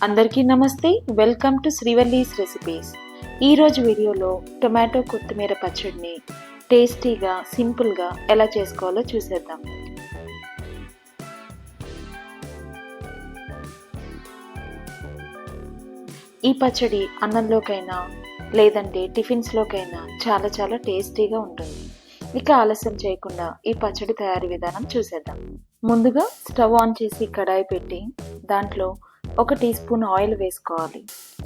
అందరికీ నమస్తే. Welcome to Srivalli's recipes. ఈరోజు వీడియోలో టొమాటో కొత్తిమీర పచ్చడిని టేస్టీగా సింపుల్గా ఎలా చేసుకోవాలో చూసేద్దాం. ఈ పచ్చడి అన్నంలోకైనా లేదంటే టిఫిన్స్లోకైనా చాలా టేస్టీగా ఉంటుంది. ఇక ఆలస్యం చేయకుండా ఈ పచ్చడి తయారీ విధానం చూసేద్దాం. ముందుగా స్టవ్ ఆన్ చేసి కడాయి పెట్టి దాంట్లో 1 టీ స్పూన్ ఆయిల్ వేసుకోవాలి.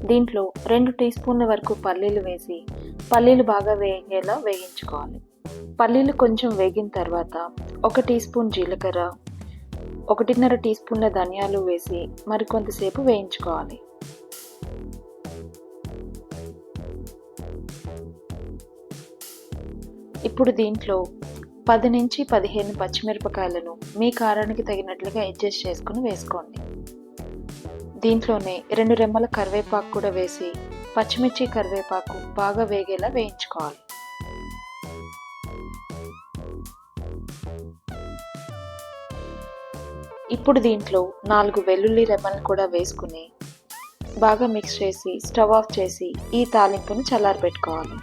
దీంట్లో 2 టీ స్పూన్ల వరకు పల్లీలు వేసి పల్లీలు బాగా వేగేలా వేయించుకోవాలి. పల్లీలు కొంచెం వేగిన తర్వాత 1 టీ స్పూన్ జీలకర్ర, 1.5 టీ స్పూన్ల ధనియాలు వేసి మరికొంతసేపు వేయించుకోవాలి. ఇప్పుడు దీంట్లో 10 నుంచి 15 పచ్చిమిరపకాయలను మీ కారానికి తగినట్లుగా అడ్జస్ట్ చేసుకుని వేసుకోండి. దీంట్లోనే 2 రెమ్మల కరివేపాకు కూడా వేసి పచ్చిమిర్చి కరివేపాకు బాగా వేగేలా వేయించుకోవాలి. ఇప్పుడు దీంట్లో 4 వెల్లుల్లి రెమ్మలను కూడా వేసుకుని బాగా మిక్స్ చేసి స్టవ్ ఆఫ్ చేసి ఈ తాలింపును చల్లారబెట్టుకోవాలి.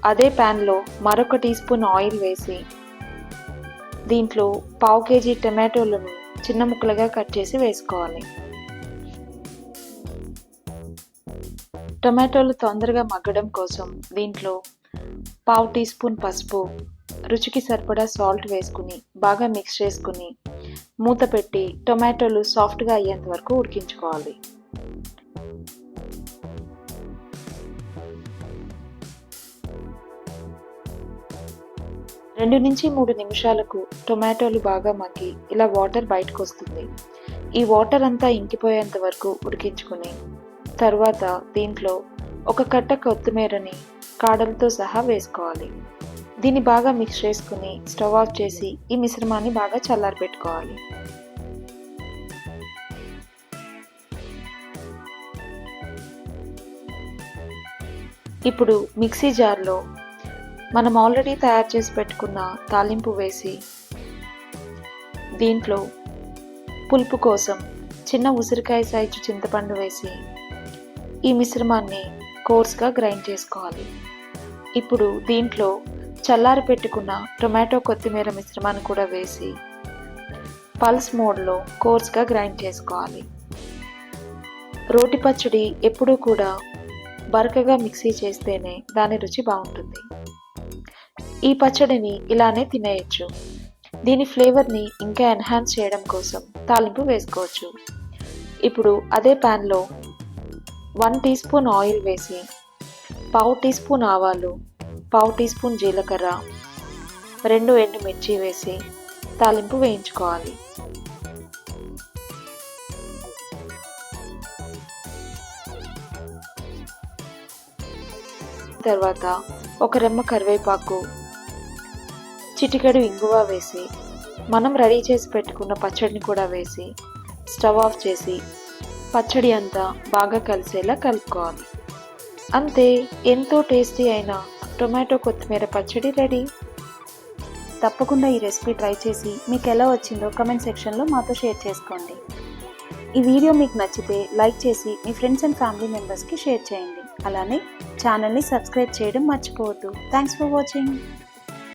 అదే ప్యాన్లో మరొక టీ స్పూన్ ఆయిల్ వేసి దీంట్లో 1/2 కేజీ టమాటోలను చిన్న ముక్కలుగా కట్ చేసి వేసుకోవాలి. టమాటోలు తొందరగా మగ్గడం కోసం దీంట్లో 1/2 టీ స్పూన్ పసుపు, రుచికి సరిపడా సాల్ట్ వేసుకుని బాగా మిక్స్ చేసుకుని మూత పెట్టి టొమాటోలు సాఫ్ట్గా అయ్యేంత వరకు ఉడికించుకోవాలి. రెండు నుంచి 3 నిమిషాలకు టొమాటోలు బాగా మగ్గి ఇలా వాటర్ బయటకు వస్తుంది. ఈ వాటర్ అంతా ఇంకిపోయేంత వరకు ఉడికించుకుని తర్వాత దీంట్లో 1 కట్ట కొత్తిమీరని కాడలతో సహా వేసుకోవాలి. దీన్ని బాగా మిక్స్ చేసుకుని స్టవ్ ఆఫ్ చేసి ఈ మిశ్రమాన్ని బాగా చల్లారబెట్టుకోవాలి. ఇప్పుడు మిక్సీ జార్లో మనం ఆల్రెడీ తయారు చేసి పెట్టుకున్న తాలింపు వేసి దీంట్లో పులుపు కోసం చిన్న ఉసిరికాయ సైజు చింతపండు వేసి ఈ మిశ్రమాన్ని కోర్స్గా గ్రైండ్ చేసుకోవాలి. ఇప్పుడు దీంట్లో చల్లారి పెట్టుకున్న టొమాటో కొత్తిమీర మిశ్రమాన్ని కూడా వేసి పల్స్ మోడ్లో కోర్స్గా గ్రైండ్ చేసుకోవాలి. రోటి పచ్చడి ఎప్పుడూ కూడా బరకగా మిక్సీ చేస్తేనే దాని రుచి బాగుంటుంది. ఈ పచ్చడిని ఇలానే తినేయచ్చు. దీని ఫ్లేవర్ని ఇంకా ఎన్హాన్స్ చేయడం కోసం తాలింపు వేసుకోవచ్చు. ఇప్పుడు అదే ప్యాన్లో 1 టీ స్పూన్ ఆయిల్ వేసి 1/2 టీ స్పూన్ ఆవాలు, 1/2 టీ స్పూన్ జీలకర్ర, 2 ఎండుమిర్చి వేసి తాలింపు వేయించుకోవాలి. తర్వాత 1 రెమ్మ కరివేపాకు, చిటికెడు ఇంగువ వేసి మనం రెడీ చేసి పెట్టుకున్న పచ్చడిని కూడా వేసి స్టవ్ ఆఫ్ చేసి పచ్చడి అంతా బాగా కలిసేలా కలుపుకోవాలి. అంతే, ఎంతో టేస్టీ అయిన టొమాటో కొత్తిమీర పచ్చడి రెడీ. తప్పకుండా ఈ రెసిపీ ట్రై చేసి మీకు ఎలా వచ్చిందో కమెంట్ సెక్షన్లో మాతో షేర్ చేసుకోండి. ఈ వీడియో మీకు నచ్చితే లైక్ చేసి మీ ఫ్రెండ్స్ అండ్ ఫ్యామిలీ మెంబర్స్కి షేర్ చేయండి. అలానే ఛానల్ని సబ్స్క్రైబ్ చేయడం మర్చిపోవద్దు. Thanks for watching.